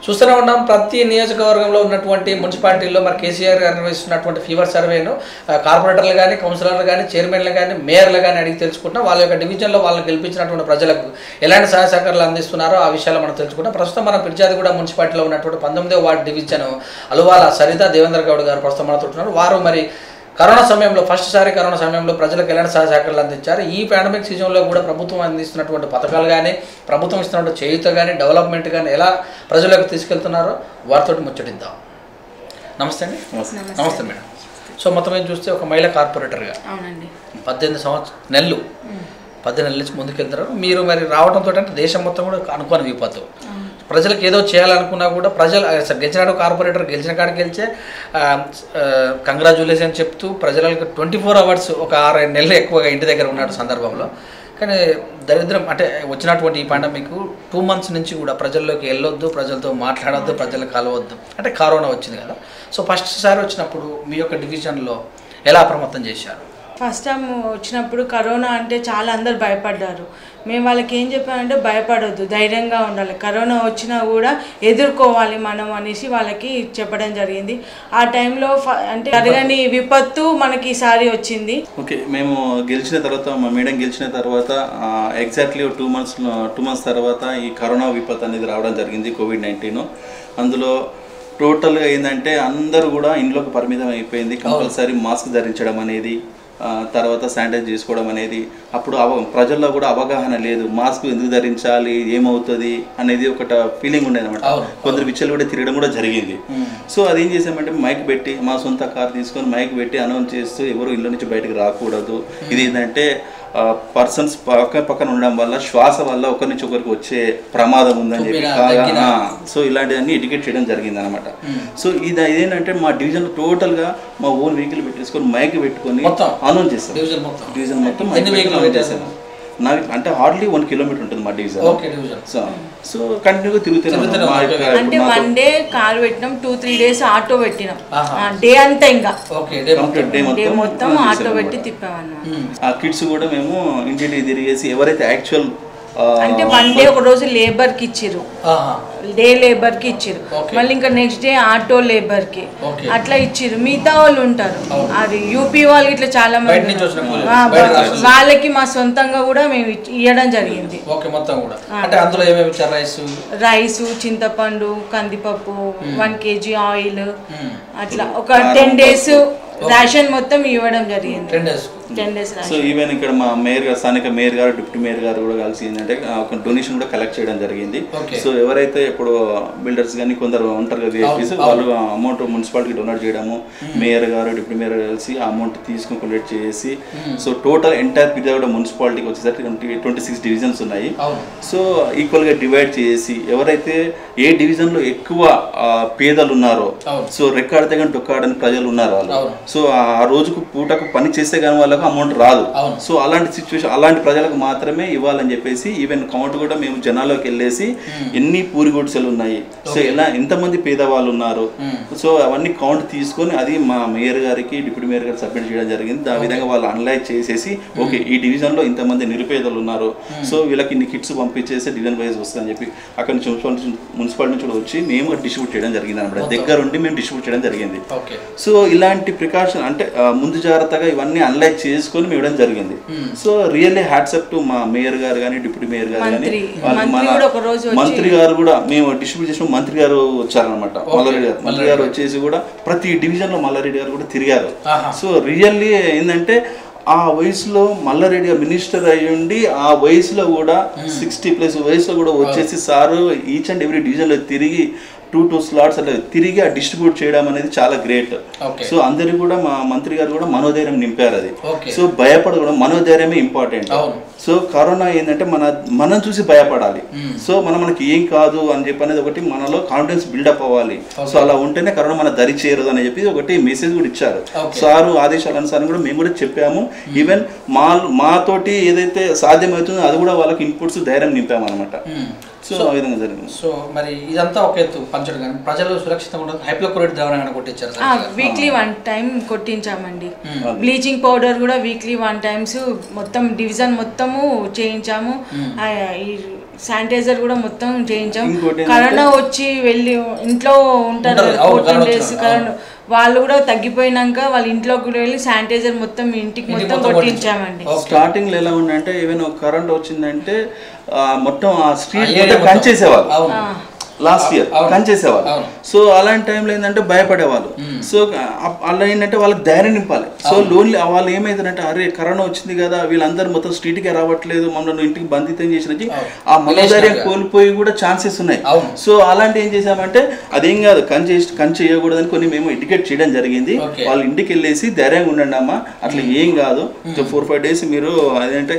చూస్తూనే ఉన్నాం ప్రతి నియోజకవర్గంలో ఉన్నటువంటి మున్సిపాలిటీల్లో మరి కేసీఆర్ గారు నిర్వహిస్తున్నటువంటి ఫీవర్ సర్వేను కార్పొరేటర్లు కానీ కౌన్సిలర్లు కానీ చైర్మన్లు కానీ మేయర్లు కానీ అడిగి తెలుసుకుంటాం. వాళ్ళ యొక్క డివిజన్లో వాళ్ళని గెలిపించినటువంటి ప్రజలకు ఎలాంటి సహాయ సహకారాలు అందిస్తున్నారో ఆ విషయాలు మనం తెలుసుకుంటాం. ప్రస్తుతం మనం పిర్జాదిగూడ మున్సిపాలిటీలో ఉన్నటువంటి 19వ వార్డు డివిజన్ అలువాల సరిత దేవేంద్ర గౌడ్ గారు ప్రస్తుతం మనతో ఉన్నారు. వారు మరి కరోనా సమయంలో కరోనా సమయంలో ప్రజలకు ఎలాంటి సహాయ సహకారాలు అందించారు, ఈ పాండమిక్ సీజన్లో కూడా ప్రభుత్వం అందిస్తున్నటువంటి పథకాలు కానీ ప్రభుత్వం ఇస్తున్నటువంటి చేయూత కానీ డెవలప్మెంట్ కానీ ఎలా ప్రజలకు తీసుకెళ్తున్నారో వారితో ముచ్చటిద్దాం. నమస్తే అండి. నమస్తే మేడం. సో మొత్తం ఏం చూస్తే ఒక మహిళా కార్పొరేటర్గా 18 నెలలు నుంచి ముందుకెళ్తున్నారు మీరు. మరి రావడంతో అంటే దేశం మొత్తం కూడా అనుకోని విపత్తు, ప్రజలకు ఏదో చేయాలనుకున్నా కూడా ప్రజలు గెలిచినాడు కార్పొరేటర్ గెలిచిన కాడికి గెలిచే కంగ్రాచ్యులేషన్ చెప్తూ ప్రజలకు 24 hours ఒక 6-5 నెలలు ఎక్కువగా ఇంటి దగ్గర ఉన్న సందర్భంలో కానీ దరిద్రం అంటే వచ్చినటువంటి ఈ పాండమిక్ 2 months నుంచి కూడా ప్రజల్లోకి వెళ్ళొద్దు, ప్రజలతో మాట్లాడొద్దు, ప్రజలు కలవద్దు అంటే కరోనా వచ్చింది కదా. సో ఫస్ట్ సారి వచ్చినప్పుడు మీ యొక్క డివిజన్లో ఎలా అప్రమత్తం చేశారు? ఫస్ట్ టైం వచ్చినప్పుడు కరోనా అంటే చాలా అందరు భయపడ్డారు. మేము వాళ్ళకి ఏం చెప్పామంటే భయపడొద్దు, ధైర్యంగా ఉండాలి, కరోనా వచ్చినా కూడా ఎదుర్కోవాలి మనం అనేసి వాళ్ళకి చెప్పడం జరిగింది. ఆ టైంలో అంటే జరగని విపత్తు మనకి ఈసారి వచ్చింది. ఓకే, మేము గెలిచిన తర్వాత మా మేడం గెలిచిన తర్వాత ఎగ్జాక్ట్లీ 2 months తర్వాత ఈ కరోనా విపత్తు అనేది రావడం జరిగింది, COVID-19. అందులో టోటల్గా ఏంటంటే అందరూ కూడా ఇంట్లోకి పరిమితం అయిపోయింది. కంపల్సరీ మాస్క్ ధరించడం అనేది, తర్వాత శానిటైజ్ చేసుకోవడం అనేది, అప్పుడు ప్రజల్లో కూడా అవగాహన లేదు, మాస్క్ ఎందుకు ధరించాలి, ఏమవుతుంది అనేది ఒక ఫీలింగ్ ఉండేది అనమాట. కొందరు విచ్చలు కూడా తిరగడం కూడా జరిగింది. సో అదేం చేసామంటే మైక్ పెట్టి మా సొంత కార్ తీసుకొని మైక్ పెట్టి అనౌన్స్ చేస్తూ ఎవరు ఇళ్ళ నుంచి బయటకు రాకూడదు. ఇది ఏంటంటే పర్సన్స్ పక్కన ఉండడం వల్ల శ్వాస వల్ల ఒకరి నుంచి ఒకరికి వచ్చే ప్రమాదం ఉందని చెప్పి సో ఇలాంటివన్నీ ఎడ్యుకేట్ చేయడం జరిగింది అనమాట. సో ఇదేంటంటే మా డివిజన్ టోటల్గా మా ఓన్ వెహికల్ పెట్టేసుకొని మైక్ పెట్టుకొని అనౌన్స్ చేస్తాం. డివిజన్ మొత్తం మైక్ చేసాము. నాకు అంటే హార్డ్లీ 1 kilometer ఉంటుంది మా డివిజన్. సో కంటిన్యూగా తిరుగుతున్నాం. అంటే 1 day కార్ పెట్టినాం, 2-3 days ఆటో పెట్టినాం, డే అంతా ఇంకా డే మొత్తం ఆటో పెట్టి తిప్పామన్నమాట. ఆ కిడ్స్ కూడా మేము ఇంటికి తిరిగేసి ఎవరైతే యాక్చువల్ అంటే 1 day ఒక రోజు లేబర్ కి ఇచ్చిర్రు, డే లేబర్ కి ఇచ్చిర్రు, మళ్ళీ ఇంకా నెక్స్ట్ డే ఆటో లేబర్ కి అట్లా ఇచ్చిర్రు. మిగతా వాళ్ళు ఉంటారు, అది యూపీ వాళ్ళు ఇట్లా చాలా మంది వాళ్ళకి మా సొంతంగా కూడా మేము ఇవ్వడం జరిగింది. రైస్, చింతపండు, కందిపప్పు, 1 kg ఆయిల్, అట్లా ఒక 10 days రేషన్ మొత్తం ఇవ్వడం జరిగింది. 10 days. సో ఈవెన్ ఇక్కడ మా మేయర్ గారు, స్థానిక మేయర్ గారు, డిప్యూటీ మేయర్ గారు కూడా కలిసి ఏంటంటే ఒక డొనేషన్ కూడా కలెక్ట్ చేయడం జరిగింది. సో ఎవరైతే ఇప్పుడు బిల్డర్స్ కానీ కొందరు ఉంటారు కదా విఐపీస్, వాళ్ళు అమౌంట్ మున్సిపాలిటీకి డొనేట్ చేయడము, మేయర్ గారు డిప్యూటీ మేయర్ కలిసి ఆ అమౌంట్ తీసుకుని కలెక్ట్ చేసి సో టోటల్ ఎంటైర్ పిర్జాదిగూడ మున్సిపాలిటీకి వచ్చేసరికి 26 divisions ఉన్నాయి. సో ఈక్వల్గా డివైడ్ చేసి ఎవరైతే ఏ డివిజన్లో ఎక్కువ పేదలు ఉన్నారో, సో రెక్కాడితే కానీ డొక్కాడని ప్రజలు ఉన్నారు వాళ్ళు, సో ఆ రోజుకు పూటకు పని చేస్తే కానీ వాళ్ళకు అమౌంట్ రాదు. సో అలాంటి సిచ్యువేషన్, అలాంటి ప్రజలకు మాత్రమే ఇవ్వాలని చెప్పేసి ఈవెన్ కౌంట్ కూడా మేము జనాల్లోకి వెళ్ళేసి ఎన్ని పూరి గుడిసెలు ఉన్నాయి, సో ఎంతమంది పేదవాళ్ళు ఉన్నారు, సో అవన్నీ కౌంట్ తీసుకొని అది మా మేయర్ గారికి డిప్యూటీ మేయర్ గారికి సబ్మిట్ చేయడం జరిగింది. ఆ విధంగా వాళ్ళు అనలైజ్ చేసేసి ఓకే ఈ డివిజన్లో ఇంతమంది నిరుపేదలు ఉన్నారు, సో వీళ్ళకి ఇన్ని కిట్స్ పంపించేసి డివిజన్ వైజ్ వస్తుందని చెప్పి అక్కడ నుంచి మున్సిపాలిటీ నుంచి కూడా వచ్చి మేము డిస్ట్రిబ్యూట్ చేయడం జరిగింది అనమాట. దగ్గరుండి మేము డిస్ట్రిబ్యూట్ చేయడం జరిగింది. సో ఇలాంటి ప్రికాషన్ అంటే ముందు జాగ్రత్తగా ఇవన్నీ అనలైజ్ చేసుకొని మేము ఇవ్వడం జరిగింది. సో రియల్లీ హ్యాట్సప్ టు మా మేయర్ గారు కానీ డిప్యూటీ మేయర్ గారు కానీ మన మంత్రి గారు కూడా మేము డిస్ట్రిబ్యూట్ చేసిన మంత్రి గారు వచ్చారనమాట. మల్లారెడ్డి గారు, మంత్రి గారు వచ్చేసి కూడా ప్రతి డివిజన్ లో మల్లారెడ్డి గారు కూడా తిరిగారు. సో రియల్లీ ఏంటంటే ఆ వయసులో మల్లారెడ్డి గారు మినిస్టర్ అయ్యుండి ఆ వయసులో కూడా 60+ వయసులో కూడా వచ్చేసి sir each and every division లో తిరిగి 2 slots అట్లా తిరిగి ఆ డిస్ట్రిబ్యూట్ చేయడం అనేది చాలా గ్రేట్. సో అందరికి కూడా మా మంత్రి గారు కూడా మనోధైర్యం నింపారు. అది సో భయపడకూడదు, మనోధైర్యమే ఇంపార్టెంట్. సో కరోనా ఏంటంటే మనం చూసి భయపడాలి. సో మనకి ఏం కాదు అని చెప్పి అనేది ఒకటి మనలో కాన్ఫిడెన్స్ బిల్డప్ అవ్వాలి. సో అలా ఉంటేనే కరోనా మన దరి చేరదు అని చెప్పి ఒకటి మెసేజ్ కూడా ఇచ్చారు సారు. ఆదేశాల అనుసారం కూడా మేము కూడా చెప్పాము. ఈవెన్ మాతోటి ఏదైతే సాధ్యమవుతుందో అది కూడా వాళ్ళకి ఇన్పుట్స్ ధైర్యం నింపాము అనమాట. సో ఆ విధంగా జరిగింది. సో మరి ఇదంతా ఒక ఎత్తు పంచడం కానీ ప్రజలు సురక్షితంగా ఉండదు. హైప్లోక్లోరైడ్ ద్రావణం కొట్టించారు, వీక్లీ 1 time కొట్టించామండి. బ్లీచింగ్ పౌడర్ కూడా వీక్లీ 1 times మొత్తం డివిజన్ మొత్తము చేయించాము. శానిటైజర్ కూడా మొత్తం చేయించాం. కరోనా వచ్చి వెళ్ళి ఇంట్లో ఉంటారు 14 days కరోనా, వాళ్ళు కూడా తగ్గిపోయినాక వాళ్ళ ఇంట్లోకి కూడా వెళ్ళి శానిటైజర్ మొత్తం ఇంటికి మొత్తం కొట్టించామండి. స్టార్టింగ్ లో ఎలా ఉందంటే ఈవెన్ కరెంట్ వచ్చిందంటే మొత్తం ఆ స్ట్రీట్ కంచేసేవాళ్ళు లాస్ట్ ఇయర్ కంచేసేవాళ్ళు. సో అలాంటి టైంలో ఏంటంటే భయపడేవాళ్ళు. సో అలా ఏంటంటే వాళ్ళకి ధైర్యం నింపాలి. సో లోన్లీ వాళ్ళు ఏమైందంటే అరే కరోనా వచ్చింది కదా వీళ్ళందరూ మొత్తం స్ట్రీట్కి రావట్లేదు, మమ్మల్ని ఇంటికి బంధితం చేసినది ఆ మనోధైర్యం కోల్పోయి కూడా ఛాన్సెస్ ఉన్నాయి. సో అలాంటి ఏం చేసామంటే అదేం కాదు కంచి చేయకూడదని కొన్ని మేము ఎడ్యుకేట్ చేయడం జరిగింది. వాళ్ళ ఇంటికి వెళ్ళేసి ధైర్యంగా ఉండండి అమ్మా, అట్లా ఏం కాదు, 4-5 days మీరు అదేంటే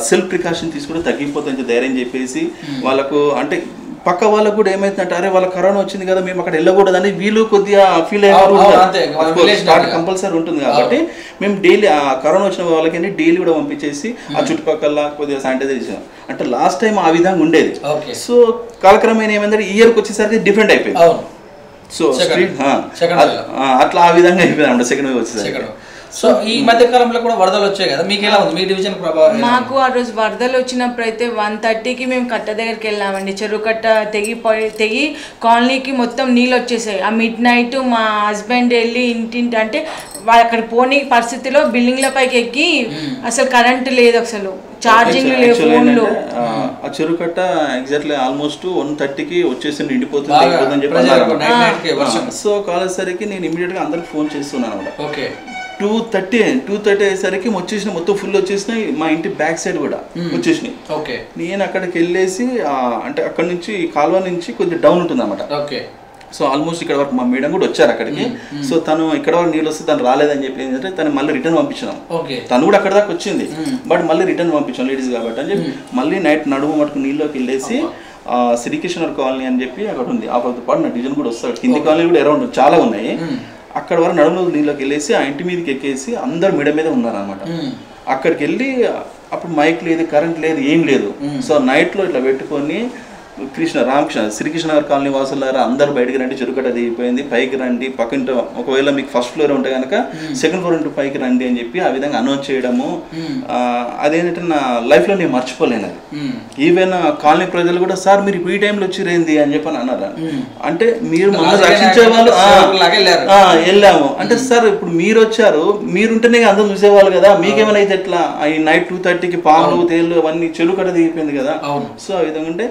సెల్ఫ్ ప్రికాషన్ తీసుకుంటే తగ్గిపోతుంది ధైర్యం చెప్పేసి వాళ్ళకు అంటే పక్క వాళ్ళకు కూడా ఏమైతుందంటే అరే వాళ్ళ కరోనా వచ్చింది కదా మేము అక్కడ వెళ్ళకూడదని వీళ్ళు కొద్దిగా ఫీల్ అయ్యారు. కంపల్సరీ ఉంటుంది కాబట్టి మేము డైలీ ఆ కరోనా వచ్చిన వాళ్ళకి డైలీ కూడా పంపించేసి ఆ చుట్టుపక్కల కొద్దిగా శానిటైజర్ చేసాం. అంటే లాస్ట్ టైం ఆ విధంగా ఉండేది. సో కాలక్రమేణ ఏమైందంటే ఈ ఇయర్కి వచ్చేసరికి డిఫరెంట్ అయిపోయింది. సో అట్లా ఆ విధంగా అయిపోయింది అన్నమాట సెకండ్ వేవ్ వచ్చేసరికి. సో ఈ మధ్య కాలంలో కూడా వరదలు వచ్చాయి కదా, మీకు ఎలా ఉంది మీ డివిజన్ ప్రభావం? మాకు ఆ రోజు వరదలు వచ్చినప్పుడు అయితే 1:30కి మేము కట్ట దగ్గరికి వెళ్ళామండి. చెరువు కట్ట తెగి కాలనీకి మొత్తం నీళ్ళు వచ్చేసాయి. ఆ మిడ్-నైట్ మా హస్బెండ్ వెళ్ళి ఇంటింటి అంటే వాళ్ళు అక్కడ పోనీ పరిస్థితిలో బిల్డింగ్ల పైకి ఎక్కి అసలు కరెంట్ లేదు, అసలు ఛార్జింగ్ లేవు ఫోన్లు. ఆ చెరువు కట్ట ఎగ్జాక్ట్లీ ఆల్మోస్ట్ 1:30కి వచ్చేసి నిండిపోతుంది చెప్పి. సో కాలేసరికి నేను ఇమీడియట్ గా అందరికి ఫోన్ చేస్తున్నాను అనమాట. 2:30 అయ్యేసరికి వచ్చేసిన మొత్తం ఫుల్ వచ్చేసినాయి. మా ఇంటి బ్యాక్ సైడ్ కూడా వచ్చేసినాయి. నేను అక్కడికి వెళ్ళేసి అంటే అక్కడ నుంచి కాలువ నుంచి కొద్దిగా డౌన్ ఉంటుంది అన్నమాట. సో ఆల్మోస్ట్ ఇక్కడ వరకు మా మేడం కూడా వచ్చారు అక్కడికి. సో తను ఇక్కడ వరకు నీళ్ళు వస్తే తను రాలేదని చెప్పి ఏంటంటే తను మళ్ళీ రిటర్న్ పంపించినాం. తను కూడా అక్కడ దాకా వచ్చింది బట్ మళ్ళీ రిటర్న్ పంపించాం లేడీస్ కాబట్టి అని చెప్పి మళ్ళీ నైట్ నడుము మటుకు నీళ్ళలోకి వెళ్ళేసి శ్రీకృష్ణ కాలనీ అని చెప్పి అక్కడ ఉంది. ఆ పాటు నా డివిజన్ కూడా వస్తాడు. కింది కాలనీ కూడా అరౌండ్ చాలా ఉన్నాయి. అక్కడ వరకు నడుము నీళ్ళకి వెళ్ళేసి ఆ ఇంటి మీదకి ఎక్కేసి అందరు మెడ మీద ఉన్నారనమాట. అక్కడికి వెళ్ళి అప్పుడు మైక్ లేదు, కరెంట్ లేదు, ఏం లేదు. సో నైట్లో ఇట్లా పెట్టుకొని శ్రీకృష్ణ కాలనీ వాసులారా అందరు బయటకు రండి, చెరుకట దిగిపోయింది, పైకి రండి, పక్కింట ఒకవేళ మీకు ఫస్ట్ ఫ్లోర్ ఉంటే కనుక సెకండ్ ఫ్లోర్ ఇంటూ పైకి రండి అని చెప్పి ఆ విధంగా అనౌన్స్ చేయడము అదేంటంటే నా లైఫ్లో నేను మర్చిపోలేను. అది ఈవెన్ కాలనీ ప్రజలు కూడా సార్ మీరు ఈ టైంలో వచ్చిరేంది అని చెప్పని అన్నారు. అంటే మీరు మమ్మల్ని రక్షించే వాళ్ళు వెళ్ళాము అంటే సార్ ఇప్పుడు మీరు వచ్చారు, మీరుంటేనే అందరూ చూసేవాళ్ళు కదా, మీకేమైనా అయితే ఎట్లా ఈ నైట్ 2:30కి పాములు తేళ్ళు అవన్నీ చెరుకట దిగిపోయింది కదా. సో ఆ విధంగా అంటే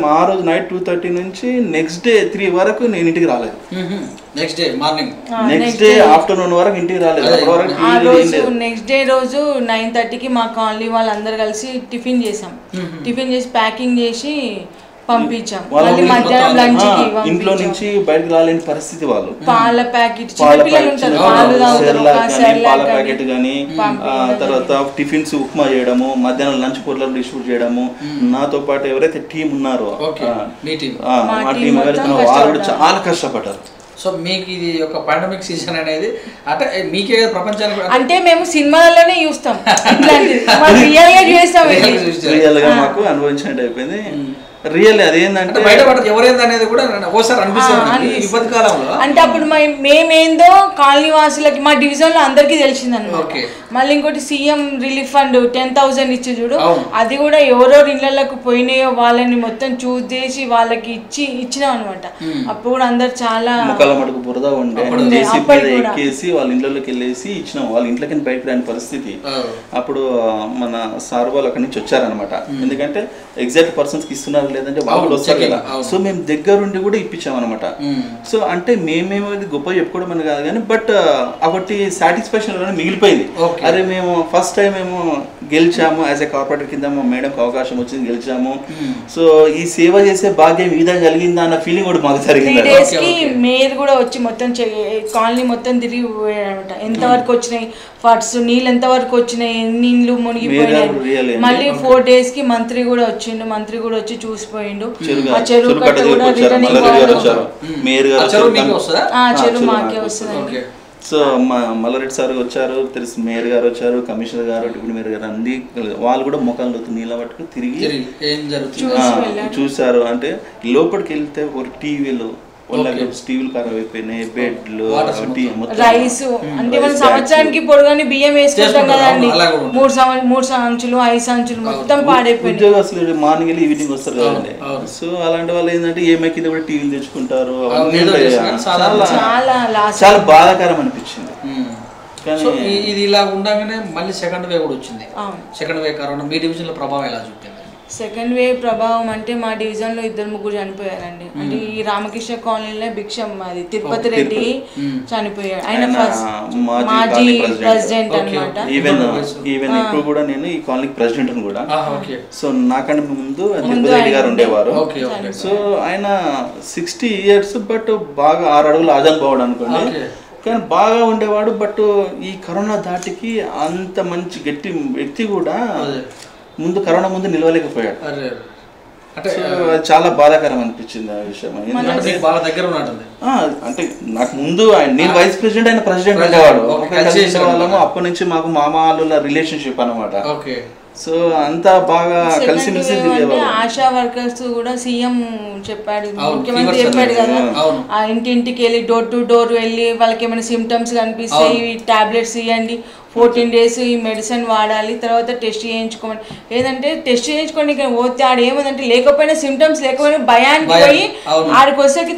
ఆ రోజు నైట్ 2:30 నుంచి నెక్స్ట్ డే 3 వరకు నేను ఇంటికి రాలేదు. నెక్స్ట్ డే ఆఫ్టర్నూన్ వరకు ఇంటికి రాలేదు. నెక్స్ట్ డే రోజు 9:30కి మా కాలనీ వాళ్ళందరూ కలిసి టిఫిన్ చేసాం. టిఫిన్ చేసి ప్యాకింగ్ చేసి పంపించాం. మళ్ళీ మధ్యాహ్నం లంచ్ కి ఇంట్లో నుంచి బయటకు రాలేని పరిస్థితి. వాళ్ళు పాల ప్యాకెట్ చిన్నపిల్లలు ఉంటారు, పాల ప్యాకెట్ గానీ తర్వాత టిఫిన్స్ ఉప్మా చేయడము, మధ్యాహ్నం లంచ్ పొట్లను డిస్ట్రిబ్యూట్ చేయడము. నాతో పాటు ఎవరైతే టీం ఉన్నారో మా టీం వాళ్ళు కూడా చాలా కష్టపడ్డారు. సో మీకు ఇది ఒక పాండమిక్ సీజన్ అనేది అంటే మీకే ప్రపంచానికి అంటే మేము సినిమాలలోనే చూస్తాం, రియల్ గా మాకు అనుభవించినట్టు అయిపోయింది. రియల్ అదేంటంటే బయటపడదు ఎవరైంది అనేది కూడా ఒకసారి అనిపిస్తుంది ఈ విపత్తు కాలంలో. అంటే అప్పుడు మేమేందో కాలనీ వాసులకి మా డివిజన్ లో అందరికీ తెలిసిందన్నమాట. మళ్ళీ ఇంకోటి సీఎం రిలీఫ్ ఫండ్ 10,000 ఇచ్చి చూడు, అది కూడా ఎవరెవరు ఇళ్లకు పోయినాయో వాళ్ళని మొత్తం చూస్ చేసి వాళ్ళకి ఇచ్చినాం అనమాట. అప్పుడు కూడా అందరు చాలా ముఖాల మటుకు బురద ఉండే ఎక్కేసి వాళ్ళ ఇళ్లలోకి వెళ్ళేసి ఇచ్చినాం. వాళ్ళ ఇంట్లోకి బయటకు రాని పరిస్థితి. అప్పుడు మన సార్ వాళ్ళు అక్కడి నుంచి వచ్చారనమాట. ఎందుకంటే ఎగ్జాక్ట్ పర్సన్స్ కి ఇస్తున్నారు లేదంటే వాళ్ళు వస్తారు కదా. సో మేము దగ్గరుండి కూడా ఇప్పించాం అనమాట. సో అంటే మేమేమో గొప్ప చెప్పుకోవడం అని కాదు కానీ బట్ ఒకటి సాటిస్ఫాక్షన్ మిగిలిపోయింది. అరే మేము ఫస్ట్ టైం మేము గెలిచాము, యాజ్ ఏ కార్పొరేటర్ కింద మా మేడంకి అవకాశం వచ్చింది, గెలిచాము. సో ఈ సేవ చేసే భాగ్యం ఈ విధంగా కలిగిందా అన్న ఫీలింగ్ కూడా మాకు జరిగింది. 3 days కి మేయర్ కూడా వచ్చి మొత్తం కాలనీ మొత్తం తిరిగి పోయాడనమాట. ఎంతవరకు వచ్చినాయి ఫండ్స్, నీళ్ళు ఎంతవరకు వచ్చినాయి, ఎన్ని ఇండ్లు మునిగిపోయినాయి. మళ్ళీ 4 days కి మంత్రి కూడా వచ్చిండు. మంత్రి కూడా వచ్చి చూసిపోయిండు. ఆ చెరువు కట్ట కూడా రిటర్నింగ్ చెరువు మాకే వస్తుంది. సో మా మల్లారెడ్డి సార్ వచ్చారు, తెలుసు మేయర్ గారు వచ్చారు, కమిషనర్ గారు, డిప్యూటీ మేయర్ గారు అన్ని వాళ్ళు కూడా ముఖాలు నీళ్ళ పట్టుకు తిరిగి చూసారు. అంటే లోపలికి వెళ్తే ఒక టీవీలో స్టీల్ ఖరాబ్ అయిపోయినాయి, బెడ్లు, రైస్ అంటే మనం సంవత్సరానికి పొడుగాని బియ్యం వేసుకుంటాం కదండి, 3 సంచులు 5 సంచులు మొత్తం పాడైపోయింది. ఉద్యోగస్తులు మార్నింగ్ వెళ్ళి ఈవినింగ్ వస్తారు కదండి. సో అలాంటి వాళ్ళు ఏంటంటే ఏమై కింద కూడా టీవీలు తెచ్చుకుంటారు. చాలా బాధాకరం అనిపించింది. సో ఇది ఇలా ఉండగానే మళ్ళీ సెకండ్ వేవ్ కూడా వచ్చింది. సెకండ్ వేవ్ కరోనా మీ డివిజన్ లో ప్రభావం ఎలా చూపింది? సెకండ్ వేవ్ ప్రభావం అంటే మా డివిజన్ లో 2-3 చనిపోయారండి. అంటే ఈ రామకృష్ణ కాలనీలో భిక్షం అది తిరుపతి రెడ్డి చనిపోయాడు. ఆయన మాజీ ప్రెసిడెంట్ అన్నమాట. ఈవెన్ ఇప్పుడు కూడా నేను ఈ కాలనీకి ప్రెసిడెంట్ కూడా. సో నాకంటే ముందు తిరుపతి రెడ్డి గారు ఉండేవారు. సో ఆయన 60 years బట్ బాగా 6 అడుగులు ఆజాన్ బావుడు అనుకోండి, కానీ బాగా ఉండేవాడు. బట్ ఈ కరోనా దాటికి అంత మంచి గట్టి వ్యక్తి కూడా కరోనా ముందు నిలవలేకపోయాడు. అంటే చాలా బాధాకరం అనిపించింది ఆ విషయం. అంటే నాకు ముందు నేను వైస్ ప్రెసిడెంట్, ఆయన ప్రెసిడెంట్ ఉండేవాడు. అప్పటి నుంచి మాకు మామూలు రిలేషన్షిప్ అన్నమాట. సో అంతా బాగా కలిసిమెలిసి ఆశా వర్కర్స్ కూడా సీఎం చెప్పాడు, ముఖ్యమంత్రి చెప్పాడు కదా, ఆ ఇంటింటికి వెళ్ళి డోర్ టు డోర్ వెళ్ళి వాళ్ళకి ఏమైనా సిమ్టమ్స్ కనిపిస్తే టాబ్లెట్స్ ఇవ్వండి, 14 days ఈ మెడిసిన్ వాడాలి, తర్వాత టెస్ట్ చేయించుకోమని. ఏదంటే టెస్ట్ చేయించుకోండి పోతే ఆడ ఏముందంటే లేకపోయినా సిమ్టమ్స్ లేకపోయినా భయానికి పోయి ఆడికి వచ్చేకి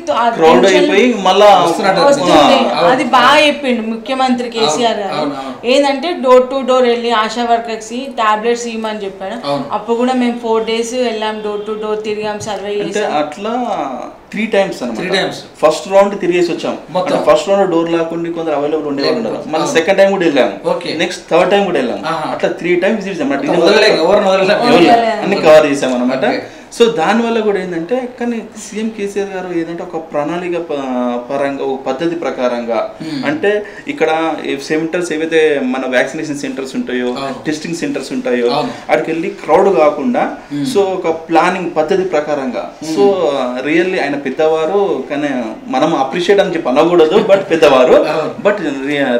వస్తుంది. అది బాగా చెప్పిండు ముఖ్యమంత్రి కేసీఆర్ గారు. ఏంటంటే డోర్ టు డోర్ వెళ్ళి ఆశా వర్కర్స్ టాబ్లెట్స్ ఇవ్వమని చెప్పాడు. అప్పుడు కూడా మేము 4 days వెళ్ళాం, డోర్ టు డోర్ తిరిగాం, సర్వే చేసాం. అట్లా 3 times అన్నమాట. ఫస్ట్ రౌండ్ తిరిగేసి వచ్చాం. ఫస్ట్ రౌండ్ డోర్ లాకుండా కొందరు అవైలబుల్ ఉండేవాళ్ళు ఉన్నారు. మళ్ళీ సెకండ్ టైం కూడా వెళ్ళాము, నెక్స్ట్ థర్డ్ టైం కూడా వెళ్ళాము. అట్లా 3 times విజిట్ అన్ని కవర్ చేసాం అనమాట. సో దానివల్ల కూడా ఏంటంటే, కానీ సీఎం కేసీఆర్ గారు ఏంటంటే ఒక ప్రణాళిక పరంగా ఒక పద్ధతి ప్రకారంగా, అంటే ఇక్కడ సెంటర్స్ ఏవైతే మన వ్యాక్సినేషన్ సెంటర్స్ ఉంటాయో, టెస్టింగ్ సెంటర్స్ ఉంటాయో, అక్కడికి వెళ్ళి క్రౌడ్ కాకుండా సో ఒక ప్లానింగ్ పద్ధతి ప్రకారంగా. సో రియల్లీ ఆయన పెద్దవారు, కానీ మనం అప్రిషియేట్ అని చెప్పి అనకూడదు, బట్ పెద్దవారు, బట్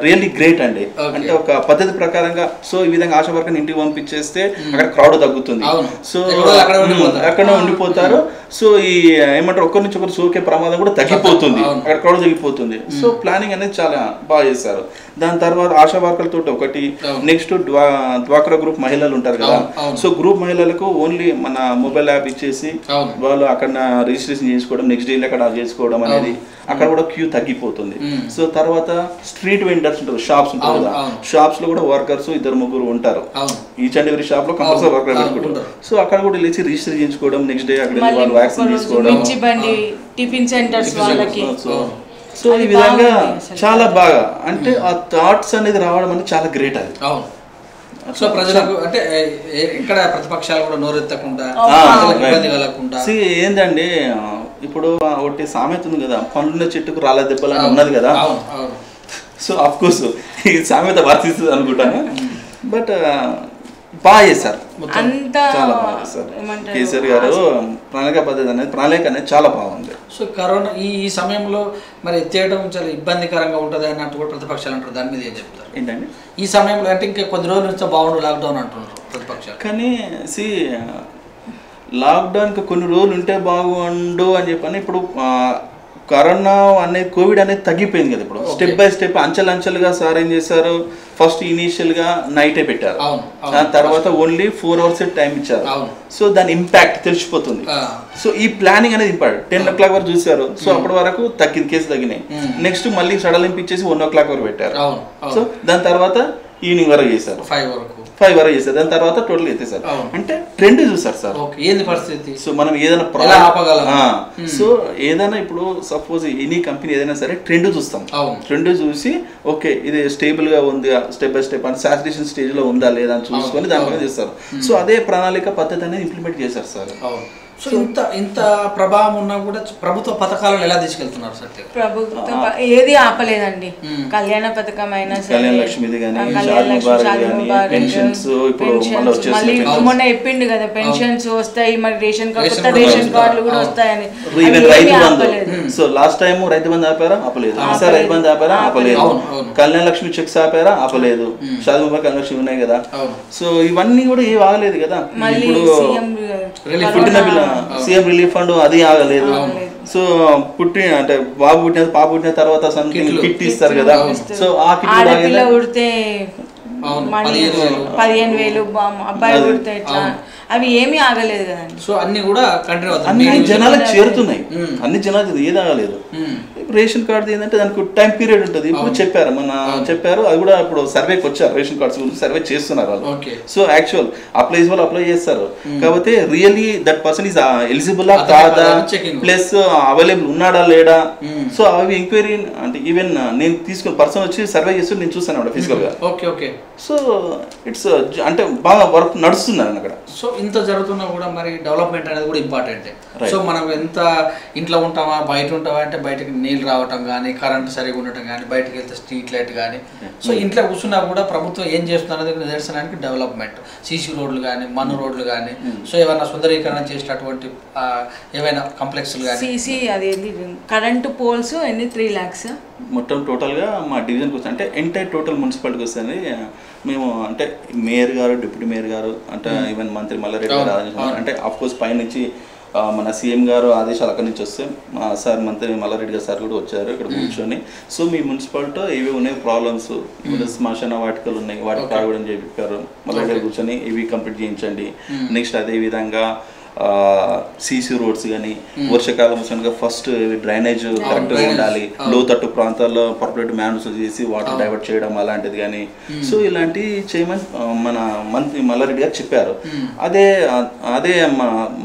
రియల్లీ గ్రేట్ అండి. అంటే ఒక పద్ధతి ప్రకారంగా సో ఈ విధంగా ఆశా వర్కర్ని ఇంటికి పంపించేస్తే అక్కడ క్రౌడ్ తగ్గుతుంది. సో అక్కడ ఉండిపోతారు. సో ఈ ఏమంటారు, ఒకరి నుంచి ఒకరు సోకే ప్రమాదం కూడా తగ్గిపోతుంది, అక్కడ క్రౌడ్ తగ్గిపోతుంది. సో ప్లానింగ్ అనేది చాలా బాగా చేశారు. దాని తర్వాత ఆశా వర్కర్లతో ఒకటి, నెక్స్ట్ డ్వాక్రా గ్రూప్ మహిళలు ఉంటారు కదా, సో గ్రూప్ మహిళలకు ఓన్లీ మన మొబైల్ యాప్ ఇచ్చేసి వాళ్ళు అక్కడ రిజిస్ట్రేషన్ చేసుకోవడం, నెక్స్ట్ డే అక్కడ చేసుకోవడం అనేది, అక్కడ కూడా క్యూ తగ్గిపోతుంది. సో తర్వాత స్ట్రీట్ వెండర్స్ ఉంటారు, షాప్స్ ఉంటారు కదా, షాప్స్ లో కూడా వర్కర్స్ 2-3 ఉంటారు. ఈచ్ అండ్ ఎవరీ షాప్ లో కంపల్సరీ వర్కర్ పెట్టుకుంటారు. సో అక్కడ కూడా లేచి రిజిస్టర్ చేయించుకోవడం, నెక్స్ట్ డే అక్కడ వాళ్ళు వ్యాక్సిన్ తీసుకోవడం, టిఫిన్ సెంటర్స్ వాళ్ళకి. సో ఈ విధంగా చాలా బాగా, అంటే ఆ థాట్స్ అనేది రావడం అనేది చాలా గ్రేట్. అది సో ప్రజలకు అంటే ఇక్కడ ప్రతిపక్షాలు కూడా నోరెత్తకుండా ఇబ్బంది కలగకుండా. ఏంటండి, ఇప్పుడు ఒకటి సామెత ఉంది కదా, పండ్లున్న చెట్టుకు రాళ్ళ దెబ్బలు అని ఉన్నది కదా. సో అఫ్ కోర్స్ ఈ సామెత వర్తిస్తుంది అనుకుంటాను. బట్ బాగా చేశారు, చాలా బాగా చేశారు కేసీఆర్ గారు. ప్రణాళిక అనేది చాలా బాగుంది. సో కరోనా ఈ సమయంలో మరి ఎత్తేయడం చాలా ఇబ్బందికరంగా ఉంటుంది అన్నట్టు కూడా ప్రతిపక్షాలు అంటారు. దాని మీద ఏం చెప్తారు? ఏంటండి ఈ సమయంలో అంటే ఇంకా కొద్ది రోజులు నుంచి బాగుండు లాక్డౌన్ అంటున్నారు ప్రతిపక్షాలు. కానీ లాక్డౌన్కి కొన్ని రోజులు ఉంటే బాగుండు అని చెప్పని, ఇప్పుడు కరోనా అనేది కోవిడ్ అనేది తగ్గిపోయింది కదా. ఇప్పుడు స్టెప్ బై స్టెప్ అంచెలుగా సార్ ఏం చేశారు, ఫస్ట్ ఇనీషియల్ గా నైటే పెట్టారు, దాని తర్వాత ఓన్లీ 4 hours టైం ఇచ్చారు. సో దాని ఇంపాక్ట్ తెలిసిపోతుంది. సో ఈ ప్లానింగ్ అనేది ఇంపార్టెంట్. 10 o'clock వరకు చూసారు, సో అప్పటి వరకు కేసు తగ్గినాయి. నెక్స్ట్ మళ్ళీ సడలింపు ఇచ్చేసి 1 o'clock వరకు పెట్టారు. సో దాని తర్వాత ఈవినింగ్ వరకు చేశారు, 5 వరకు చేశారు. దాని తర్వాత టోటల్ ఎత్తేసారు. అంటే ట్రెండ్ చూసారు సార్, ఏంది పరిస్థితి. సో మనం ఏదైనా సో ఏదైనా ఇప్పుడు సపోజ్ ఎనీ కంపెనీ ఏదైనా సరే ట్రెండ్ చూస్తాం. ట్రెండ్ చూసి ఓకే ఇది స్టేబుల్ గా ఉంది, స్టెప్ బై స్టెప్ అంటే సాచురేషన్ స్టేజ్ లో ఉందా లేదా అని చూసుకొని దాని మీద చేస్తారు. సో అదే ప్రణాళిక పద్ధతి అనేది ఇంప్లిమెంట్ చేశారు సార్. సో ఇంత ప్రభావం ఉన్నా కూడా ప్రభుత్వ పథకాలను ఎలా తీసుకెళ్తున్నారు సార్? ప్రభుత్వం ఏది ఆపలేదండి. కళ్యాణ పథకం అయినా సరే, కళ్యాణ లక్ష్మిది కానీ, మొన్న చెప్పిండు కదా పెన్షన్స్ వస్తాయి, మరి రేషన్ కార్డులు కూడా వస్తాయని. So last time Rythu Bandhu ఆపారా? ఆపలేదు. రైతు బంధు ఆపారా? ఆపలేదు. కళ్యాణ లక్ష్మి చెక్స్ ఆపారా? ఆపలేదు. షాదీ ముబారక్ కళ్యాణ లక్ష్మి ఉన్నాయి కదా. సో ఇవన్నీ కూడా ఏం ఆగలేదు కదా. ఇప్పుడు పుట్టిన సీఎం రిలీఫ్ ఫండ్ అది ఆగలేదు. సో అంటే బాబు పుట్టిన పాప పుట్టిన తర్వాత సంథింగ్ కిట్ ఇస్తారు కదా. సో ఆ కిట్ పుడితే 15,000, అబ్బాయి పుడితే ఇట్లా అవి ఏమీ ఆగలేదు కదండి. సో అన్ని కూడా అన్ని జనాలకు చేరుతున్నాయి, అన్ని జనాలకు ఏది ఆగలేదు. రేషన్ కార్డు ఏంటంటే దానికి టైం పీరియడ్ ఉంటుంది. ఇప్పుడు చెప్పారు అది కూడా ఇప్పుడు సర్వేకి వచ్చారు, రేషన్ కార్డ్స్ గురించి సర్వే చేస్తున్నారు వాళ్ళు. సో యాక్చువల్ అప్లై చేస్తారు, కాకపోతే really that person is eligible కాదా, ప్లస్ అవైలబుల్ ఉన్నాడా లేడా. సో అవి ఎంక్వైరీ అంటే ఈవెన్ నేను తీసుకున్న పర్సన్ వచ్చి సర్వే చేస్తూ నేను చూస్తాను ఫిజికల్ గా. సో ఇట్స్ అంటే బాగా వర్క్ నడుస్తుంది అక్కడ. సో ఇంత జరుగుతున్నా కూడా మరి డెవలప్మెంట్ అనేది కూడా ఇంపార్టెంటే. సో మనం ఎంత ఇంట్లో ఉంటామా బయట ఉంటామా అంటే బయటకి నీళ్ళు రావటం కానీ, కరెంట్ సరిగా ఉండటం కానీ, బయటకు వెళ్తే స్ట్రీట్ లైట్ కానీ. సో ఇంట్లో కూర్చున్నా కూడా ప్రభుత్వం ఏం చేస్తుంది అనేది నిదర్శనానికి డెవలప్మెంట్. సీసీ రోడ్లు కానీ, మన్ను రోడ్లు కానీ, సో ఏమైనా సుందరీకరణ చేసినటువంటి ఏవైనా కాంప్లెక్స్లు కానీ. సీసీ అది కరెంటు పోల్స్ ఎన్ని 3 lakhs మొత్తం టోటల్గా మా డివిజన్కి వస్తుంది. అంటే ఎంటైర్ టోటల్ మున్సిపాలిటీకి వస్తుంది. మేము అంటే మేయర్ గారు, డిప్యూటీ మేయర్ గారు, అంటే ఈవెన్ మంత్రి మల్లారెడ్డి గారు ఆదేశాలు, అంటే అఫ్కోర్స్ పైనుంచి మన సీఎం గారు ఆదేశాలు అక్కడి నుంచి వస్తే మా సార్ మంత్రి మల్లారెడ్డి గారు సార్ కూడా వచ్చారు ఇక్కడ కూర్చొని. సో మీ మున్సిపాలిటీలో ఏవి ఉన్నాయి ప్రాబ్లమ్స్, శ్మశాన వాటికలు ఉన్నాయి, వాటికి ప్రావిడెంట్ చెప్పారు. మల్లారెడ్డి గారు కూర్చొని ఇవి కంప్లీట్ చేయించండి. నెక్స్ట్ అదే విధంగా సీసీ రోడ్స్ కానీ, వర్షాకాలం వస్తుండగా ఫస్ట్ డ్రైనేజ్ కరెక్ట్గా ఉండాలి, లోతట్టు ప్రాంతాల్లో పర్ఫెక్ట్ మ్యాన్స్ చేసి వాటర్ డైవర్ట్ చేయడం అలాంటిది కానీ. సో ఇలాంటివి చేయమని మన మంత్రి మల్లారెడ్డి గారు చెప్పారు. అదే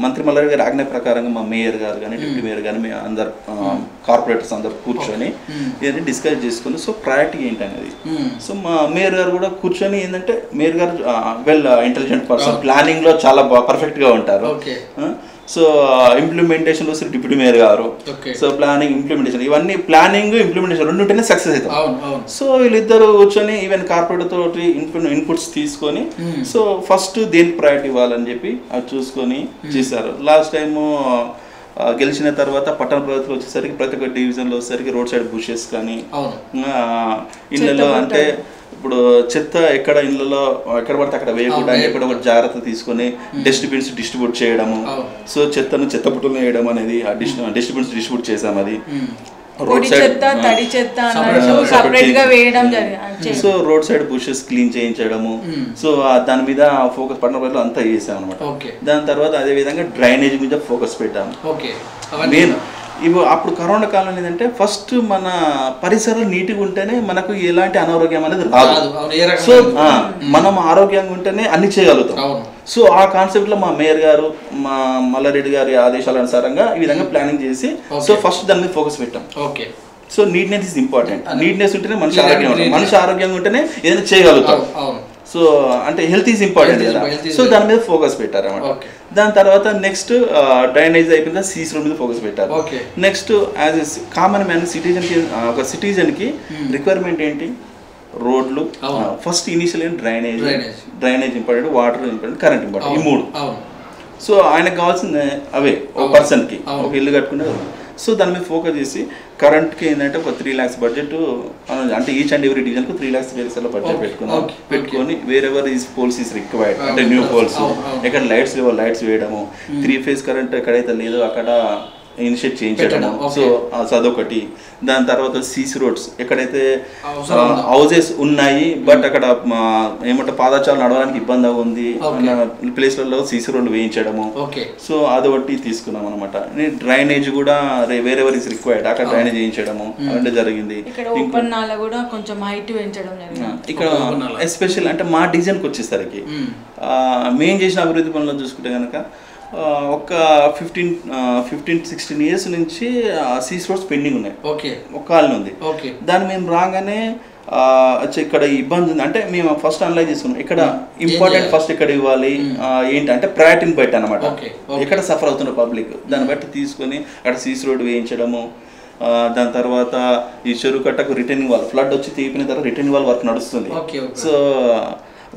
మంత్రి మల్లారెడ్డి గారి ఆజ్ఞ ప్రకారంగా మా మేయర్ గారు కానీ, డిప్యూటీ మేయర్ కానీ, మేము అందరు కార్పొరేటర్స్ అందరు కూర్చొని ఇవన్నీ డిస్కస్ చేసుకుని సో ప్రయారిటీ ఏంటి అనేది. సో మా మేయర్ గారు కూడా కూర్చొని ఏంటంటే మేయర్ గారు వెల్ ఇంటెలిజెంట్ పర్సన్, ప్లానింగ్ లో చాలా పర్ఫెక్ట్ గా ఉంటారు. సో ఇంప్లిమెంటేషన్ లో డిప్యూటీ మేయర్ గారు. సో ప్లానింగ్ ఇంప్లిమెంటేషన్ ఇవన్నీ ప్లానింగ్ ఇంప్లిమెంటేషన్ రెండు ఉంటేనే సక్సెస్ అవుతాం. సో వీళ్ళిద్దరు కూర్చొని ఈవెన్ కార్పొరేటర్ తోటి ఇన్పుట్స్ తీసుకొని సో ఫస్ట్ దేనికి ప్రయారిటీ ఇవ్వాలని చెప్పి అది చూసుకొని చేశారు. లాస్ట్ టైము గెలిచిన తర్వాత పట్టణ ప్రభుత్వం వచ్చేసరికి ప్రతి ఒక్క డివిజన్లో వచ్చేసరికి రోడ్ సైడ్ బుషెస్ కానీ, ఇళ్ళలో అంటే ఇప్పుడు చెత్త ఎక్కడ ఇళ్ళలో ఎక్కడ పడితే అక్కడ వేయకుండా ఎక్కడ ఒకటి జాగ్రత్త తీసుకొని డస్ట్బిన్స్ డిస్ట్రిబ్యూట్ చేయడము. సో చెత్తను చెత్త పుట్టులు వేయడం అనేది డస్ట్బిన్స్ డిస్ట్రిబ్యూట్ చేసాం. అది so road side bushes clean చేయించడము. సో దాని మీద ఫోకస్ పట్టణ ప్రజలు అంతా చేసాం అనమాట. దాని తర్వాత అదే విధంగా డ్రైనేజ్ మీద ఫోకస్ పెట్టాము. మెయిన్ ఇప్పుడు అప్పుడు కరోనా కాలం ఏంటంటే ఫస్ట్ మన పరిసరాలు నీట్గా ఉంటేనే మనకు ఎలాంటి అనారోగ్యం అనేది రాదు. సో మనం ఆరోగ్యంగా ఉంటేనే అన్ని చేయగలుగుతాం. సో ఆ కాన్సెప్ట్ లో మా మేయర్ గారు, మా మల్లారెడ్డి గారి ఆదేశాల అనుసారంగా ఈ విధంగా ప్లానింగ్ చేసి సో ఫస్ట్ దాని మీద ఫోకస్ పెట్టాం. So neatness is important. Neatness ఉంటేనే మనిషి ఆరోగ్యంగా ఉంటాం, మనిషి ఆరోగ్యంగా ఉంటేనే ఏదైనా చేయగలుగుతాం. సో అంటే హెల్త్ ఈజ్ ఇంపార్టెంట్ కదా. సో దాని మీద ఫోకస్ పెట్టారు అన్నమాట. దాని తర్వాత నెక్స్ట్ డ్రైనేజ్ అయిపోయిందా సీసీ రోడ్ మీద ఫోకస్ పెట్టారు. Next as a common man సిటిజన్కి ఒక సిటిజన్కి రిక్వైర్మెంట్ ఏంటి? రోడ్లు ఫస్ట్ ఇనిషియల్ ఏంటి? Drainage important, water important, current important, ఈ మూడు. సో ఆయనకు కావాల్సింది అవే ఒక పర్సన్కి ఒక ఇల్లు కట్టుకునే. సో దాని మీద ఫోకస్ చేసి కరెంట్కి ఏంటంటే ఒక 3 lakhs బడ్జెట్, అంటే ఈచ్ అండ్ ఎవ్రీ డివిజన్కు 3 lakhs బడ్జెట్ పెట్టుకొని wherever is poles is required అంటే న్యూ పోల్స్ ఎక్కడ లైట్స్ లేవో లైట్స్ వేయడము, 3 phase కరెంట్ ఎక్కడైతే లేదో అక్కడ ఇనిషియేట్ చేయించడము. సో అదొకటి. దాని తర్వాత సీసీ రోడ్స్ ఎక్కడైతే హౌజెస్ ఉన్నాయి బట్ అక్కడ ఏమంటే పాదచారులు నడవడానికి ఇబ్బంది ఉంది అన్న ప్లేస్లలో సీసీ రోడ్లు వేయించడము. సో అదొకటి తీసుకున్నాం అనమాట. డ్రైనేజ్ కూడా వేరెవర్ ఇస్ రిక్వైర్డ్ అక్కడ డ్రైనేజ్ వేయించడము అంటే జరిగింది. ఇక్కడ ఎస్పెషల్ అంటే మా డివిజన్కి వచ్చేసరికి మేము చేసిన అభివృద్ధి పనులను చూసుకుంటే కనుక ఒక 15-16 years నుంచి సీసీ రోడ్స్ పెండింగ్ ఉన్నాయి. ఒక కాలనీ ఉంది. దాన్ని మేము రాగానే ఇక్కడ ఇబ్బంది ఉంది అంటే మేము ఫస్ట్ అనలైజ్ చేసుకున్నాం ఇక్కడ ఇంపార్టెంట్ ఫస్ట్ ఇక్కడ ఇవ్వాలి ఏంటి అంటే ప్రయారిటీని బట్టి అనమాట. ఎక్కడ సఫర్ అవుతున్న పబ్లిక్ దాన్ని బట్టి తీసుకొని అక్కడ సీసీ రోడ్ వేయించడము. దాని తర్వాత ఈ చెరువు కట్టకు రిటర్నింగ్ వాల్ ఫ్లడ్ వచ్చి తీపిన తర్వాత రిటర్నింగ్ వాల్ వర్క్ నడుస్తుంది. సో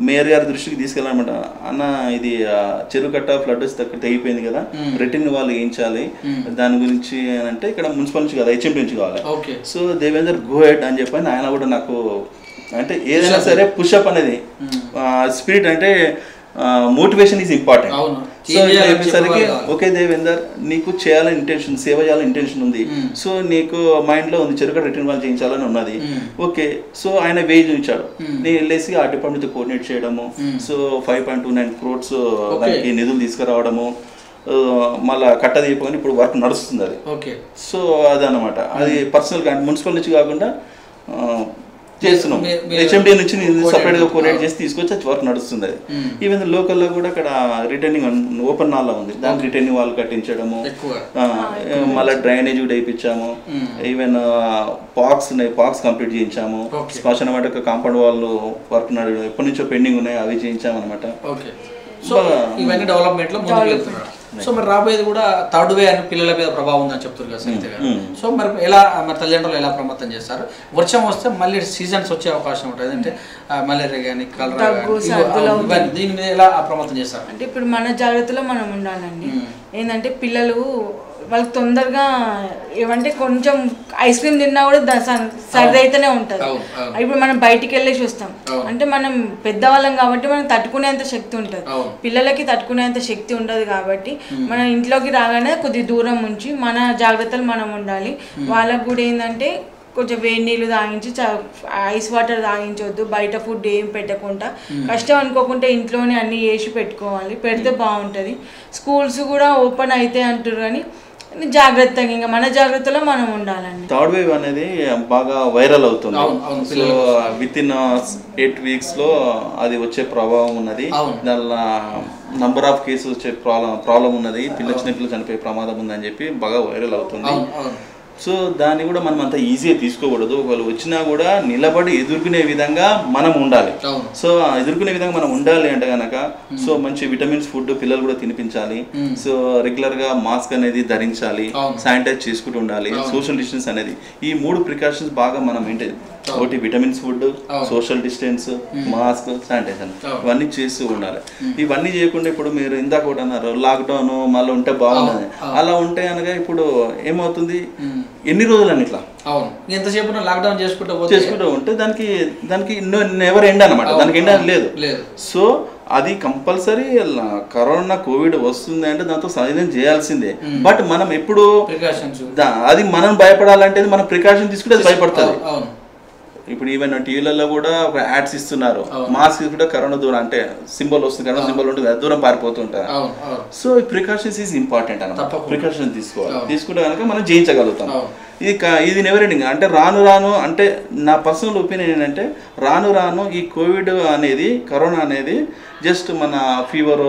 మేయర్ గారి దృష్టికి తీసుకెళ్ళాలన్నమాట. అన్న ఇది చెరువు కట్ట ఫ్లడ్ వచ్చి తెగిపోయింది కదా, రిటర్న్ వాళ్ళు వేయించాలి, దాని గురించి అని అంటే ఇక్కడ మున్సిపల్ నుంచి కదా హెచ్ఎండి నుంచి కావాలి. సో దేవేందర్ గో హెడ్ అని చెప్పని ఆయన కూడా నాకు అంటే ఏదైనా సరే పుషప్ అనేది స్పిరిట్ అంటే మోటివేషన్ ఈజ్ ఇంపార్టెంట్. సో చెప్పేసరికి ఓకే దేవేందర్, నీకు చేయాలని ఇంటెన్షన్, సేవ చేయాలని ఇంటెన్షన్ ఉంది, సో నీకు మైండ్లో ఉంది చెరుకు రిటర్న్ వాళ్ళు చేయించాలని ఉన్నది. ఓకే, సో ఆయన వేజ్ ఉంచాడు, నేను వెళ్ళేసి ఆ డిపార్ట్మెంట్ కోఆర్డినేట్ చేయడము, సో 5.29 crores దానికి నిధులు తీసుకురావడము, మళ్ళీ కట్ట తీయకపోయినా ఇప్పుడు వర్క్ నడుస్తుంది అది. సో అదనమాట, అది పర్సనల్గా మున్సిపల్ నుంచి కాకుండా చేస్తున్నాం, హెచ్ఎండి నుంచి సపరేట్గా కోఆర్డినేట్ చేసి తీసుకొచ్చి వర్క్ నడుస్తుంది అది. ఈవెన్ లోకల్లో కూడా అక్కడ రిటర్నింగ్ ఓపెన్ నాలా ఉంది, దానికి రిటర్నింగ్ వాళ్ళు కట్టించడము, మళ్ళీ డ్రైనేజ్ కూడా వేయించాము, ఈవెన్ పార్క్స్ ఉన్నాయి, పార్క్స్ కంప్లీట్ చేయించాము, శ్మశాన వాటిక కాంపౌండ్ వాళ్ళు వర్క్ ఎప్పటి నుంచో పెండింగ్ ఉన్నాయి, అవి చేయించాము అనమాట. సో ఇవన్నీ డెవలప్మెంట్ లో ముందుకు వెళ్తున్నారు. సో మరి రాబోయేది కూడా థర్డ్ వే అని పిల్లల మీద ప్రభావం ఉందని చెప్తారు కదా సరిత గారు. సో మరి ఎలా మరి తల్లిదండ్రులు ఎలా ప్రమత్తం చేస్తారు? వర్షం వస్తే మళ్ళీ సీజన్స్ వచ్చే అవకాశం ఉంటుంది, అంటే మలేరియా కానీ కలరా, దీని మీద ఎలా ప్రమత్తం చేస్తారు? అంటే ఇప్పుడు మన జాగ్రత్తలో మనం ఉండాలండి. ఏంటంటే పిల్లలు వాళ్ళకి తొందరగా ఏమంటే కొంచెం ఐస్ క్రీమ్ తిన్నా కూడా సర్ది అయితేనే ఉంటుంది. ఇప్పుడు మనం బయటికి వెళ్ళేసి వస్తాం అంటే మనం పెద్దవాళ్ళం కాబట్టి మనం తట్టుకునేంత శక్తి ఉంటుంది, పిల్లలకి తట్టుకునేంత శక్తి ఉండదు. కాబట్టి మన ఇంట్లోకి రాగానే కొద్ది దూరం ఉంచి మన జాగ్రత్తలు మనం ఉండాలి. వాళ్ళకు కూడా ఏంటంటే కొంచెం వేడి నీళ్ళు తాగించి, ఐస్ వాటర్ తాగించవద్దు, బయట ఫుడ్ ఏం పెట్టకుండా, కష్టం అనుకోకుండా ఇంట్లోనే అన్నీ వేసి పెట్టుకోవాలి, పెడితే బాగుంటుంది. స్కూల్స్ కూడా ఓపెన్ అయితే అంటారు కానీ జాగ్రత్తగా ఇంకా మన జాగ్రత్తలో మనం ఉండాలండి. థర్డ్ వేవ్ అనేది బాగా వైరల్ అవుతుంది. సో విత్ ఇన్ 8 weeks లో అది వచ్చే ప్రభావం ఉన్నది, దానిలో నంబర్ ఆఫ్ కేసెస్ వచ్చే ప్రాబ్లం ఉన్నది, చిన్న పిల్లలు చనిపోయే ప్రమాదం ఉందని చెప్పి బాగా వైరల్ అవుతుంది. సో దాన్ని కూడా మనం అంత ఈజీగా తీసుకోకూడదు. వాళ్ళు వచ్చినా కూడా నిలబడి ఎదుర్కొనే విధంగా మనం ఉండాలి. సో ఎదుర్కొనే విధంగా మనం ఉండాలి అంటే కనుక సో మంచి విటమిన్స్ ఫుడ్ పిల్లలు కూడా తినిపించాలి. సో రెగ్యులర్ గా మాస్క్ అనేది ధరించాలి, శానిటైజ్ చేసుకుంటూ ఉండాలి, సోషల్ డిస్టెన్స్ అనేది, ఈ 3 ప్రికాషన్స్ బాగా మనం మెయింటైన్, ఒకటి vitamins food, social distance, mask, sanitizer, ఇవన్నీ చేస్తూ ఉండాలి. ఇవన్నీ చేయకుండా ఇప్పుడు మీరు ఇందాక ఒకటి అన్నారు లాక్డౌన్ మళ్ళీ ఉంటే బాగున్నది, అలా ఉంటే అనగా ఇప్పుడు ఏమవుతుంది, ఎన్ని రోజులు అని ఇట్లా ఎంతసేపు లాక్డౌన్ చేసుకుంటూ ఉంటే దానికి నెవర్ ఎండ్ అనమాట, దానికి ఎండ్ అని లేదు. సో అది కంపల్సరీ కరోనా కోవిడ్ వస్తుంది అంటే దాంతో సాధన చేయాల్సిందే. బట్ మనం ఎప్పుడు అది మనం భయపడాలంటే మనం ప్రికాషన్ తీసుకుంటే అది భయపడుతుంది. ఇప్పుడు ఈవెన్ టీవీలలో కూడా యాడ్స్ ఇస్తున్నారు, మాస్క్ కూడా కరోనా దూరం అంటే సింబల్ వస్తుంది, కరోనా సింబల్ ఉంటుంది, దూరం పారిపోతుంటారు. సో ఈ ప్రికాషన్స్ ఈజ్ ఇంపార్టెంట్ అన్నమాట, ప్రికాషన్స్ తీసుకోవాలి, తీసుకుంటే కనుక మనం జయించగలుగుతాం. ఇది నెవర్ ఎండింగ్. అంటే రాను అంటే నా పర్సనల్ ఒపీనియన్ ఏంటంటే రాను ఈ కోవిడ్ అనేది, కరోనా అనేది జస్ట్ మన ఫీవర్,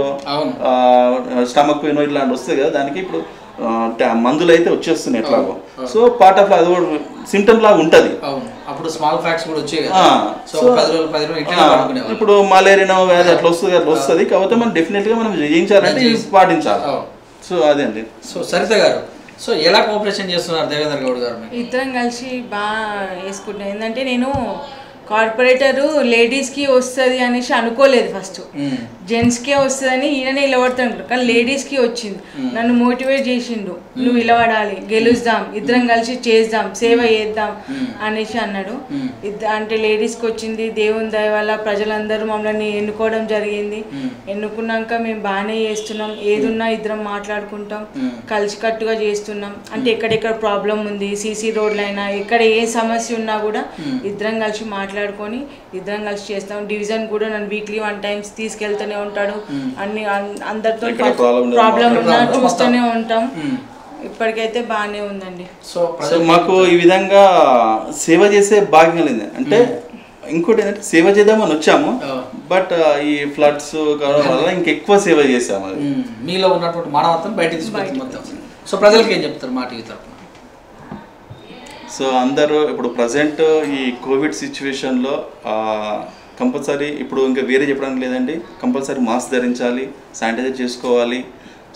స్టమక్ పెయిన్ ఇట్లాంటి వస్తాయి కదా, దానికి ఇప్పుడు మందులు అయితే వచ్చేస్తున్నాయి ఎట్లాగో. సో పార్ట్ ఆఫ్ అది సిమ్టమ్ లాగా ఉంటది. అప్పుడు స్మాల్ ఫ్యాక్స్ కూడా వచ్చాయి, ఇప్పుడు మలేరియా వ్యాధి అట్లా వస్తుంది. కాబట్టి మనం డెఫినెట్ గా మనం జయించాలంటే పాటించాలి. సో అదే అండి. సో సరిత గారు, సో ఎలా కోఆపరేషన్ చేస్తున్నారు దేవేందర్ గౌడ్ గారు? ఇద్దరం కలిసి బాగా వేసుకుంటాం. ఏంటంటే నేను కార్పొరేటర్ లేడీస్కి వస్తుంది అనేసి అనుకోలేదు, ఫస్ట్ జెంట్స్కే వస్తుందని ఈయననే నిలబడుతుంటారు, కానీ లేడీస్కి వచ్చింది. నన్ను మోటివేట్ చేసిండు, నువ్వు నిలబడాలి, గెలుద్దాం, ఇద్దరం కలిసి చేద్దాం, సేవ చేద్దాం అనేసి అన్నాడు. అంటే లేడీస్కి వచ్చింది, దేవుని దయ వల్ల ప్రజలందరూ మమ్మల్ని ఎన్నుకోవడం జరిగింది. ఎన్నుకున్నాక మేము బాగానే చేస్తున్నాం, ఏదున్నా ఇద్దరం మాట్లాడుకుంటాం, కలిసికట్టుగా చేస్తున్నాం. అంటే ఎక్కడెక్కడ ప్రాబ్లం ఉంది, సీసీ రోడ్లైనా ఎక్కడ ఏ సమస్య ఉన్నా కూడా ఇద్దరం కలిసి మాట్లాడుకొని ఇద్దరం కలిసి చేస్తాం. డివిజన్ కూడా నన్ను వీక్లీ 1 times తీసుకెళ్తూనే ఉంటాడు, అన్ని అందరితో ప్రాబ్లం ఉన్నా చూస్తూనే ఉంటాం. ఇప్పటికైతే బాగానే ఉందండి. సో మాకు ఈ విధంగా సేవ చేసే భాగ్యం లేదు. అంటే ఇంకోటి ఏంటంటే సేవ చేద్దామని వచ్చాము, బట్ ఈ ఫ్లడ్స్ వల్ల ఇంకెక్కువ సేవ చేసాము. అది మీలో ఉన్నటువంటి మానవత్వం బయట తీసుకొచ్చి. సో ప్రజలకి ఏం చెప్తారు మా టీవీ తరఫున? సో అందరూ ఇప్పుడు ప్రజెంట్ ఈ కోవిడ్ సిచ్యువేషన్లో కంపల్సరీ ఇప్పుడు ఇంకా వేరే చెప్పడానికి లేదండి, కంపల్సరీ మాస్క్ ధరించాలి, శానిటైజర్ చేసుకోవాలి,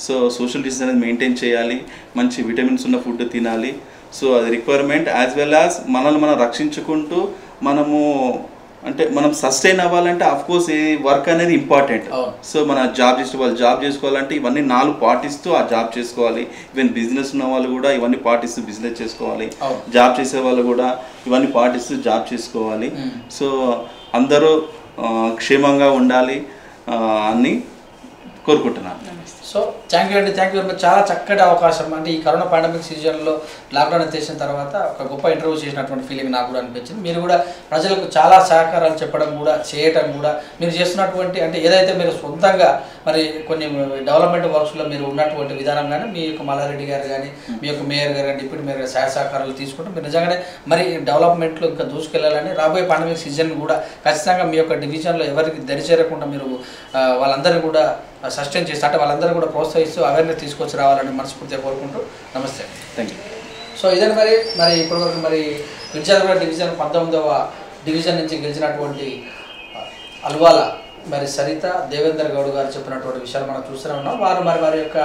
సో సోషల్ డిస్టెన్స్ అనేది మెయింటైన్ చేయాలి, మంచి విటమిన్స్ ఉన్న ఫుడ్ తినాలి. సో అది రిక్వైర్మెంట్. యాజ్ వెల్ యాజ్ మనల్ని మనం రక్షించుకుంటూ మనము అంటే మనం సస్టైన్ అవ్వాలంటే అఫ్కోర్స్ ఈ వర్క్ అనేది ఇంపార్టెంట్. సో మన జాబ్ జాబ్ చేసుకోవాలంటే ఇవన్నీ 4 పాటిస్తూ ఆ జాబ్ చేసుకోవాలి. ఈవెన్ బిజినెస్ ఉన్న వాళ్ళు కూడా ఇవన్నీ పాటిస్తూ బిజినెస్ చేసుకోవాలి, జాబ్ చేసే వాళ్ళు కూడా ఇవన్నీ పాటిస్తూ జాబ్ చేసుకోవాలి. సో అందరూ క్షేమంగా ఉండాలి. అని కోరుకుంటున్నాను. సో థ్యాంక్ యూ అండి, థ్యాంక్ యూ వెరీ మచ్. చాలా చక్కటి అవకాశం. అంటే ఈ కరోనా పాండమిక్ సీజన్లో లాక్డౌన్ ఎత్తేసిన తర్వాత ఒక గొప్ప ఇంటర్వ్యూ చేసినటువంటి ఫీలింగ్ నాకు కూడా అనిపించింది. మీరు కూడా ప్రజలకు చాలా సహకారాలు చెప్పడం కూడా, చేయటం కూడా, మీరు చేస్తున్నటువంటి అంటే ఏదైతే మీరు సొంతంగా మరి కొన్ని డెవలప్మెంట్ వర్క్స్లో మీరు ఉన్నటువంటి విధానం కానీ, మీ యొక్క మల్లారెడ్డి గారు కానీ, మీ యొక్క మేయర్ గారు కానీ, డిప్యూటీ మేయర్ గారు సహాయ సహకారాలు తీసుకుంటూ మీరు నిజంగానే మరి డెవలప్మెంట్లో ఇంకా దూసుకెళ్ళాలని, రాబోయే పాండమిక్ సీజన్ కూడా ఖచ్చితంగా మీ యొక్క డివిజన్లో ఎవరికి దరిచేరకుండా మీరు వాళ్ళందరినీ కూడా సస్టైన్ చేస్తే అంటే వాళ్ళందరూ కూడా ప్రోత్సహిస్తూ అవేర్నెస్ తీసుకొచ్చి రావాలని మనస్ఫూర్తిగా కోరుకుంటూ నమస్తే. Thank you. సో ఇదని మరి ఇప్పటివరకు మరి విద్యార్థుల డివిజన్ 19వ డివిజన్ నుంచి గెలిచినటువంటి అల్వాల మరి సరిత దేవేందర్ గౌడ్ గారు చెప్పినటువంటి విషయాలు మనం చూస్తూనే ఉన్నాం. వారు మరి వారి యొక్క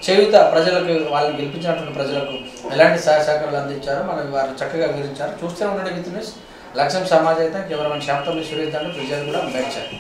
చేయుత ప్రజలకు, వాళ్ళని గెలిపించినటువంటి ప్రజలకు ఎలాంటి సహాయ సహకారాలు అందించారో మనం వారు చక్కగా వివరించారు. చూస్తూనే ఉండండి విత్ న్యూస్. లక్ష్యం సమాజం అయితే కేవలం శాంతం సురేష్ దాంట్లో ప్రజలు కూడా మెచ్చారు.